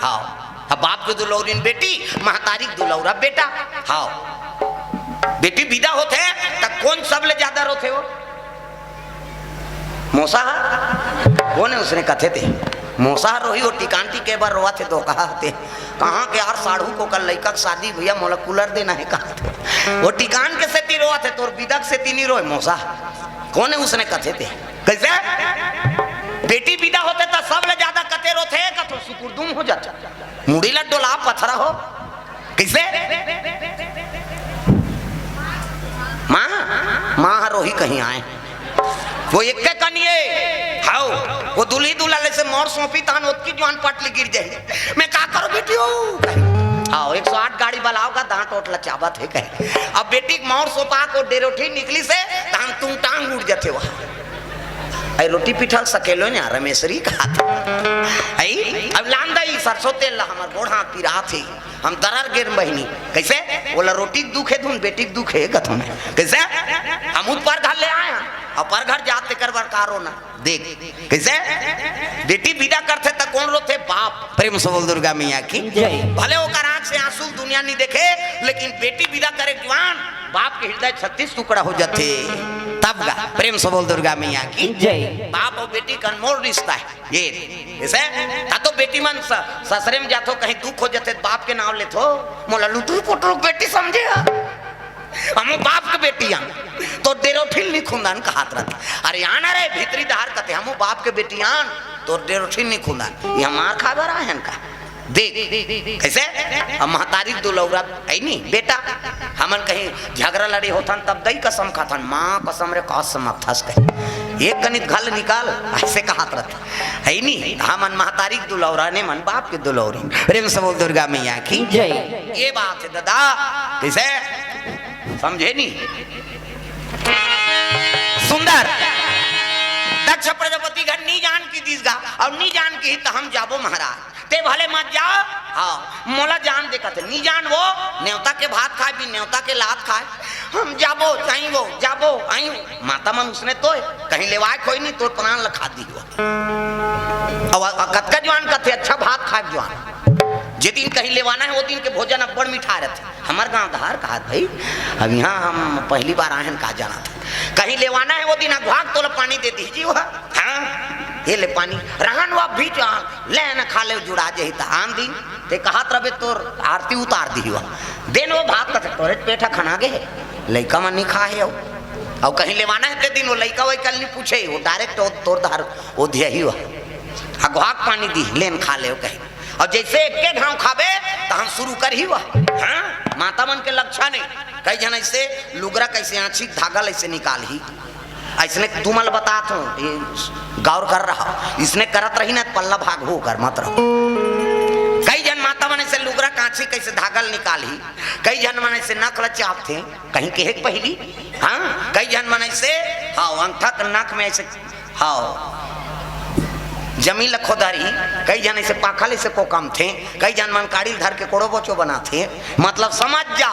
हाँ अब बाप के दुलौरीन बेटी महतारी दुलौरा बेटा। हाँ बेटी विदा होते तो कौन सबले ज्यादा रोते हो? मौसा कौन है? उसने कथे थे मौसा रोही और टिकांटी के बार रोआ थे तो कहा थे कहाँ के यार साढ़ू को कल लड़का शादी भैया मोला कूलर देना है कहा थे। वो टिकान के सेती रोआ थे तो विदक सेती नहीं रोए मौसा कौन है? उसने कथे थे कैसे बेटी विदा होते तो सब ले ज्यादा कते रोते कथो सुकुरदुम हो जाता मुड़ी लड्डो ला पथरा हो कैसे माँ माँ रोही कहीं आए वो एक के कनिए हाउ वो दुल्ही दुल्हन से मोर सौंपी तान उसकी जवान पटली गिर जाए मैं क्या करूं बेटी आओ 108 गाड़ी बलाओगा दांत ओट लचावत है कहे अब बेटी मोर सोपा को डेरोठी निकली से तान तुम टांग उड़ जाते वहां आई रोटी पिठल सकेलो ना रमेशरी खाते आई अब लांदाई सरसों तेल हमार गोढ़ा पिरा थे हम दरार गिर बहनी कैसे बोला रोटी दुखे धुन बेटी दुखे कथम कैसे हम उस पर घर ले आए और पर घर जाते कर बार कारो ना देख कैसे बेटी विदा करते तक कौन रोते बाप। प्रेम से बोल दुर्गा मैया की भले वो आंख से आंसू दुनिया नहीं देखे लेकिन बेटी विदा करे जवान बाप के हृदय 36 टुकड़ा हो जाते तब गा। प्रेम से बोल दुर्गा मैया की जय। बाप और बेटी का अनमोल रिश्ता है ये ऐसे तो बेटी मन ससुरे में जातो कहीं दुख हो जाते बाप के नाम ले तो मोला लुटू पुटरू बेटी समझे हम बाप के बेटी हम तो डेरोठिल नहीं खुंदान का हाथ रहता अरे आना रे भीतरी दहार कहते हम बाप के बेटी आन तो डेरोठिल नहीं खुंदान ये मार खा रहा है इनका देख कैसे अब महतारी दुलौरा है नहीं बेटा हमन कहीं झगड़ा लड़ी होथन तब दई कसम खाथन माँ कसम रे कसम थस कहे एक गणित घल निकाल ऐसे कहात रहता है नहीं हमन महतारी दुलौरा ने मन बाप के दुलौरी। प्रेम से बोल दुर्गा मैया की जय। ये बात है दादा कैसे समझे नहीं सुंदर दक्ष प्रजापति घर नी जान की दीसगा और नी जान की तो हम जाबो महाराज ते भले मत जाओ हाँ मोला जान देखा थे नी जान वो न्योता के भात खाए भी न्योता के लात खाए हम जाबो चाही वो जाबो आई माता मन उसने तो कहीं लेवाए कोई नहीं तो प्राण लखा दी हुआ कतका जवान का थे अच्छा भात खाए जवान जे दिन कहीं लेवाना है वो दिन के भोजन अब बड़ मिठा रहते हमारे गांव धार कहा भाई अब यहाँ हम पहली बार आए हैं कहा जाना था कहीं लेवाना है वो दिन अघवाग तो पानी दे दीजिए हाँ ये ले पानी रहन वो भी ले न खा ले जुड़ा जे आम दिन ते कहत रबे तोर आरती उतार दी हुआ दिन वो भात का तोरे पेठा खाना गे लइका मन नहीं खा है और कहीं लेवाना है ते दिन वो लइका वही कल नहीं पूछे वो डायरेक्ट तोर धार वो दिया ही हुआ अघवाग पानी दी लेन खा ले कहीं और जैसे एक के घाव खाबे तो हम शुरू कर ही हुआ हाँ माता मन के लक्षण नहीं कई जन ऐसे लुगरा कैसे आँची धागा ऐसे निकाल ही ऐसने तुमल बता तो ये गौर कर रहा इसने करत रही ना पल्ला भाग हो कर मत रहो कई जन माता मन से लुगरा कांची कैसे धागल निकाल ही कई जन मन से नख लचाप थे कहीं के पहली हाँ कई जन मन से हाँ अंगठा नख में ऐसे हाँ जमी लखोदारी कई जन ऐसे पाखल से को कम थे कई जन मन काड़ी धर के कोड़ो बोचो बना थे मतलब समझ जा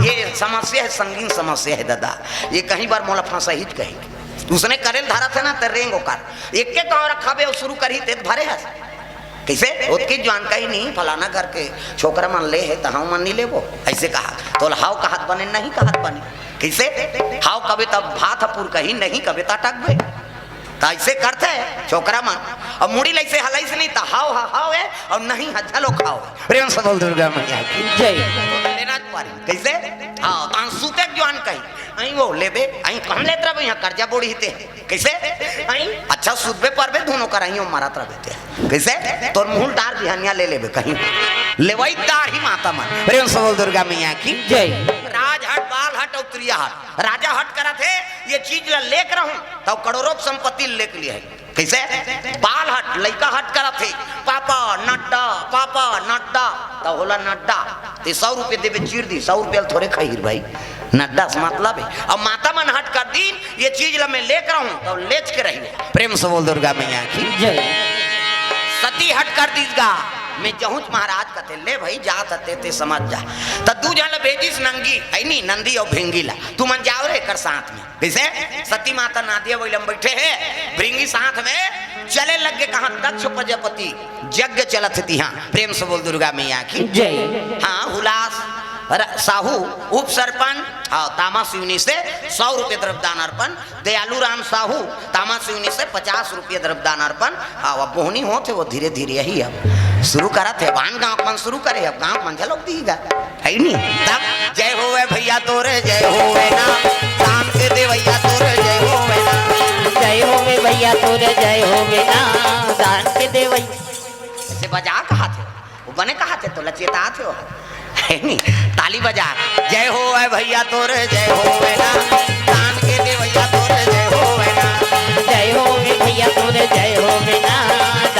ये समस्या है संगीन समस्या है दादा ये कहीं बार मोला फांसा ही कहेगी उसने करेल धारा थे ना तो रेंगो कर एक के गाँव रखा बे शुरू करी ते भरे है कैसे उसकी जानकारी नहीं फलाना करके छोकरा मन ले है तो हाँ मन नहीं ले वो ऐसे कहा तो हाव कहत बने नहीं कहत बने कैसे हाव कभी तब भात पूर कहीं नहीं कभी तक गए तो ऐसे करते छोकरा मन और मुड़ी लैसे हलाई से नहीं तो हाव हाव है और नहीं हजलो खाओ। प्रेम से बोल दुर्गा मैया की जय। लेना पारी कैसे हाँ तान सूते जवान कहीं आई वो लेबे आई कम लेत रहे यहाँ कर्जा बोड़ी हिते कैसे आई अच्छा सुबे परबे दोनों कराइयो मारत रहे कैसे तोर मुंह डार बिहानिया ले लेबे कहीं लेवई दार ही माता मन। प्रेम से बोल दुर्गा मैया की जय। राजहट बाल हट और त्रिया हट राजा हट करा थे ये चीज ला लेकर रहूं तब करोड़ों संपत्ति लेके लिए है कैसे बाल हट लइका हट करा थे पापा नड्डा तो होला नड्डा ते 100 रुपये देवे चीर दी 100 रुपये थोड़े खहीर भाई नड्डा से मतलब है अब माता मन हट कर दिन ये चीज ला मैं लेकर रहूं तो लेच के रही। प्रेम से बोल दुर्गा मैया की जय। सती हट कर दीजगा मैं जहूँ महाराज कहते ले भाई जा तते ते समझ जा त दू जन भेजिस नंगी है नी नंदी और भिंगीला तू मन जाओ रे कर साथ में कैसे सती माता नादिया वही बैठे है भृंगी साथ में चले लग गए कहाँ दक्ष प्रजापति यज्ञ चलत थी हाँ प्रेम से बोल दुर्गा मैया की जय। हाँ हुलास साहू उप सरपंच तामा सिवनी से 100 रुपये द्रव्यदान अर्पण दयालु राम साहू तामा सिवनी से 50 रुपये द्रव्यदान अर्पण अब बोहनी होते वो धीरे धीरे यही अब शुरू करा थे वान गांव मन शुरू करे अब गांव मन झलक दीगा है नहीं तब जय होवे भैया तोरे जय होवे ना दान के दे भैया तोरे जय होवे ना जय होवे भैया तोरे जय होवे ना दान के दे भैया ऐसे बजा कहा थे वो बने कहा थे तो लचेता थे है नहीं ताली बजा जय हो भैया तोरे जय होवे ना दान के दे भैया तोरे जय होवे ना जय होवे भैया तोरे जय होवे ना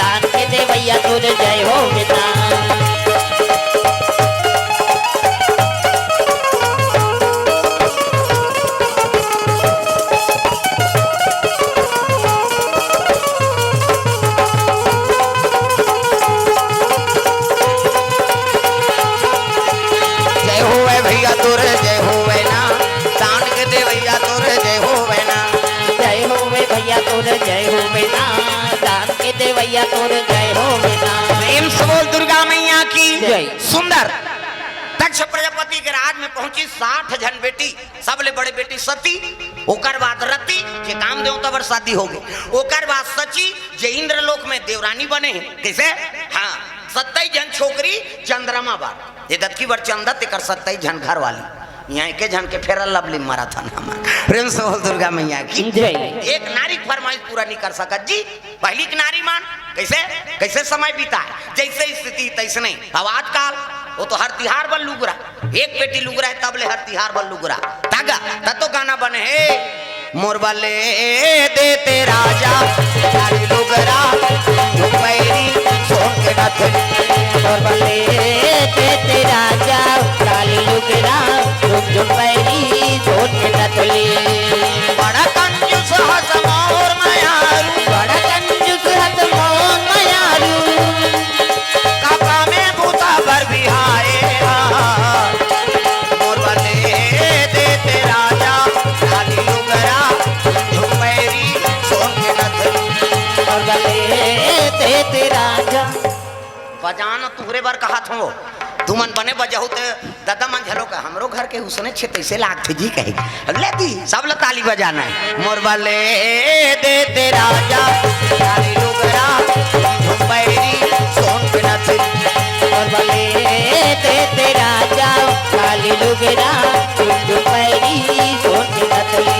दान के दे भैया तोरे जय होवे ना भैया तोरे जय होवे ना दान के दे भैया तोरे जय होवे ना जय होवे भैया तोरे जय होवे ना दान के दे भैया तोरे जय होवे ना प्रेम से बोल दुर्गा मैया की जय। सुंदर दक्ष प्रजापति के राज में पहुंची 60 जन बेटी सबले बड़े बेटी सती ओकर बाद रति जे कामदेव तबर शादी हो गई ओकर बाद सची जे इंद्रलोक में देवरानी बने हैं कैसे हाँ 27 जन छोकरी चंद्रमा बार ये दत्की बर चंदत कर 27 जन घर वाली यहाँ के जन के फेरा लवली मारा था प्रेम से बोल दुर्गा मैया की जय। एक नारी फरमाइश पूरा नहीं कर सकत जी पहली की नारी मान कैसे कैसे समय बीता है जैसे स्थिति तैसे नहीं अब आजकल वो तो हर तिहार बन लुगरा एक बेटी लुगरा है तब ले हर तिहार बन लुगरा तागा तो गाना बने है मोर बले देते राजा सारी लुगरा पैरी सोन के नथनी मोर बले देते राजा काली लुगरा झुम पैरी सोन के नथनी बड़ा कंजूस हस मोर मायारू बड़ा कंजूस हस मोर मायारू काका में भूता भर बिहाए मोर बले देते राजा काली लुगरा झुमैरी सोन के नथनी मोर बले देते राजा बजान तुहरे बार कहा थो तुमन बने बजाऊ ते दादा मन झलो का हमरो घर के उसने छे तैसे लाग जी कहे ले दी सब ल ताली बजाना है मोर बले देते राजा काली लुगरा झुमैरी सोन के नथनी मोर बले देते राजा काली लुगरा झुम पैरी सोन के नथनी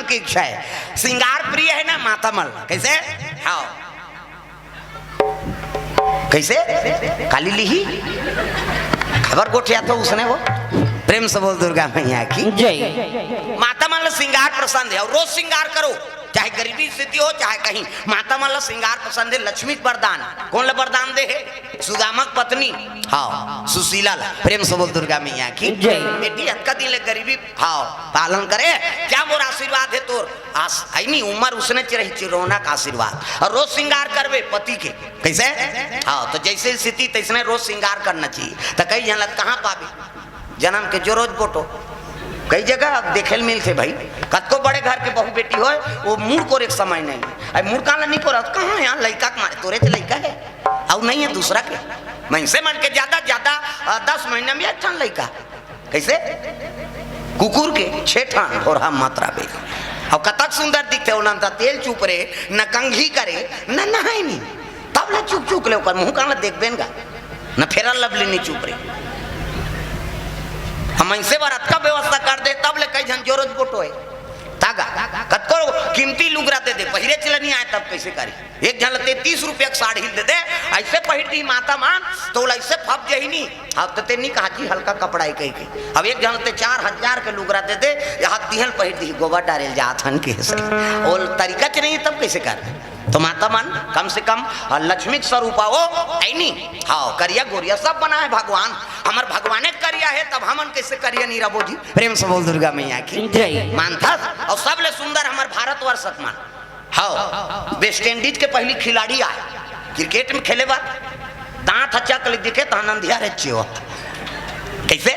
की इच्छा है श्रृंगार प्रिय है ना माता मल कैसे हाँ कैसे काली लिही खबर गोठिया तो उसने वो प्रेम से बोल दुर्गा मैया की जय। माता मल श्रृंगार पसंद है और रोज श्रृंगार करो चाहे गरीबी स्थिति हो चाहे कहीं माता मल श्रृंगार पसंद है लक्ष्मी वरदान कौन ला वरदान दे है सुदामक पत्नी हाँ सुशीला प्रेम से बोल दुर्गा मैया की बेटी हत्का दिन ले गरीबी हाँ पालन करे क्या मोर आशीर्वाद है तोर आई नहीं उम्र उसने रही चिरौना का आशीर्वाद और रोज श्रृंगार करवे पति के कैसे हाँ तो जैसे स्थिति तैसे रोज श्रृंगार करना चाहिए तो कई जनत कहाँ पावे जन्म के जो रोज बोटो कई जगह देखे मिल थे भाई कतको बड़े घर के बहू बेटी हो वो मूड को एक समय नहीं है मूड कहाँ नहीं को रहा कहाँ यहाँ लड़का मारे तोरे तो लड़का है और नहीं है दूसरा के मैं से मन के ज्यादा 10 महीने में अच्छा लड़का कैसे कुकुर के 6 ठान और हम मात्रा बे और कतक सुंदर दिखते हो ना तेल चुप रे न कंघी करे न नहाई नहीं तब ले चुप चुप ले मुँह कहाँ देख बेनगा न फेरा लवली नहीं चुप रे हम ऐसे बार अच्छा व्यवस्था कर दे तब ले कई जन जोरत बोटो है ता धागा कतको कीमती लुगरा दे दे पहिरे चला नहीं आए तब कैसे करी। एक जन 30 रुपया की साड़ी दे दे ऐसे पहिर दी माता मान तो ऐसे फप जही नहीं। अब तो नहीं कहा कि हल्का कपड़ा ही कही के। अब एक जन 4000 के लुगरा दे दे यहाँ दिहल पहिर दी गोबर डाले जात हन के और तरीका च नहीं तब कैसे कर दे। तो माता मन कम से कम लक्ष्मी स्वरूपा हो ऐनी हाँ करिया गोरिया सब बना है भगवान हमार भगवाने करिया है तब हमन कैसे करिया नहीं रबो जी। प्रेम से बोल दुर्गा मैया की जय। मानता और सबले सुंदर हमार भारतवर्षक मान हाँ वेस्ट इंडीज के पहली खिलाड़ी आए क्रिकेट में खेले बात दांत अच्छा कल दिखे तो आनंदिया रहे हो कैसे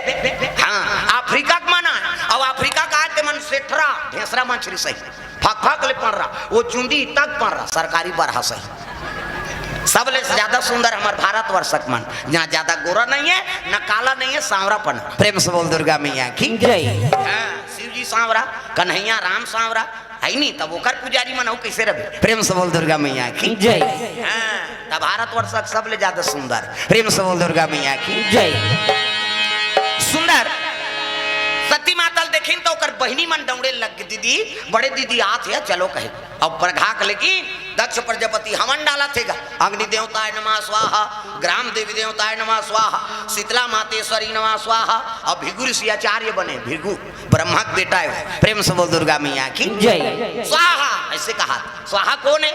हाँ अफ्रीका का माना और अफ्रीका का आते मन सेठरा ढेसरा मछली सही फक फक ले पड़ रहा वो चुंडी तक पड़ रहा सरकारी बरहा सही। सबले ज्यादा सुंदर हमारे भारतवर्षक मन जहाँ ज्यादा गोरा नहीं है न काला नहीं है सांवरापन। प्रेम से बोल दुर्गा मैया की जय। शिव जी सांवरा कन्हैया राम सांवरा है नहीं तब ओकर पुजारी मन कैसे रहे। प्रेम से बोल दुर्गा मैया की जय। तब भारतवर्षक सबले ज्यादा सुंदर। प्रेम से बोल दुर्गा मैया की जय। सुंदर सती मातल देखी तो बहनी मन दौड़े लग दीदी बड़े दीदी आत है चलो कहे अब प्रघाक लेकी दक्ष प्रजापति हवन डाला थेगा अग्नि देवताय नमः स्वाहा ग्राम देवी देवताय नमः स्वाहा शीतला मातेश्वरी नमः स्वाहा और भिगु ऋषि आचार्य बने भिगु ब्रह्मा का बेटा है। प्रेम से बोल दुर्गा मैया की जय। स्वाहा ऐसे कहा स्वाहा कौन है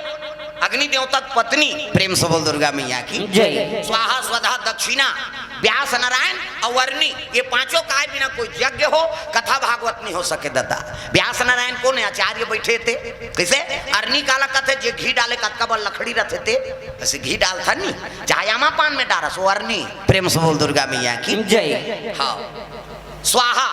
अग्नि देवता पत्नी। प्रेम से बोल दुर्गा मैया की जय। स्वाहा स्वधा दक्षिणा व्यास नारायण और वर्णी ये पांचों का बिना कोई यज्ञ हो कथा भागवत नहीं हो सके दत्ता। व्यास नारायण कौन आचार्य बैठे थे कैसे अरनी काला कथे जे घी डाले कत्का बल लकड़ी रखे थे ऐसे घी डाल था नहीं चायामा पान में डारा सो अरनी। प्रेम से बोल दुर्गा मैया की जय। हाँ स्वाहा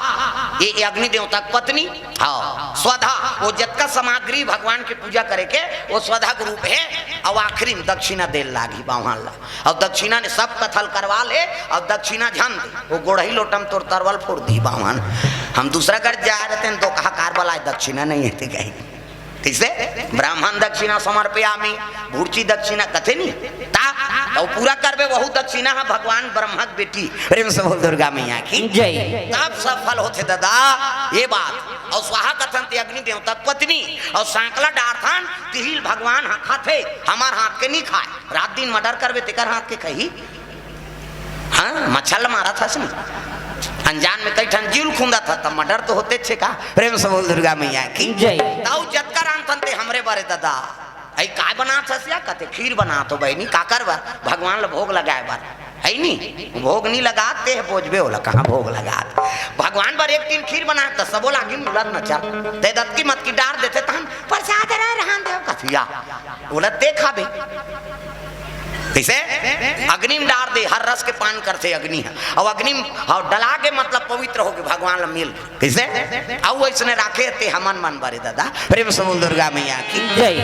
ये अग्नि देवता पत्नी हाँ स्वधा वो जत्का सामग्री भगवान की पूजा करे के वो स्वधा के रूप है और आखिरी में दक्षिणा दे लागी बावहान ला और दक्षिणा ने सब कथल करवा ले और दक्षिणा झन वो गोड़ही लोटम तोड़ तरवल फोड़ दी बावहान। हम दूसरा घर जा रहे थे तो कहा कार वाला दक्षिणा नहीं है कहीं कैसे ब्राह्मण दक्षिणा समर्पयामि भूर्ची दक्षिणा कथे नहीं ता तो पूरा करबे वहु दक्षिणा है भगवान ब्रह्मा की बेटी। प्रेम से बोल दुर्गा मैया की जय। तब सफल होते दादा ये बात और स्वाहा कथन ते अग्नि देवता पत्नी और सांकला डारथान तिहिल भगवान खाते हमार हाथ के नहीं खाए रात दिन मर्डर करबे तेकर हाथ के कही हाँ मच्छल मारा था सुन अनजान में कई ठन जीव खुंदा था तब मर्डर तो होते छे का। प्रेम से बोल दुर्गा मैया की जय। ताऊ जतकर अंतंते हमरे बारे दादा ऐ काय बना थसिया कते खीर बना तो बहनी का करबा भगवान ल भोग लगाए बार है नहीं भोग नहीं लगाते है बोझबे होला कहाँ भोग लगात भगवान बार एक दिन खीर बना तो सबो लागी मिलत न चल ते दत की मत की डार देते तहन प्रसाद रह रहन देव कथिया बोला देखा बे कैसे अग्नि में डार दे हर रस के पान करते अग्नि और अग्नि और डला के मतलब पवित्र हो के भगवान ला मिल कैसे और ऐसने राखे थे हमन मन बारे दादा। प्रेम से बोल दुर्गा मैया की जय।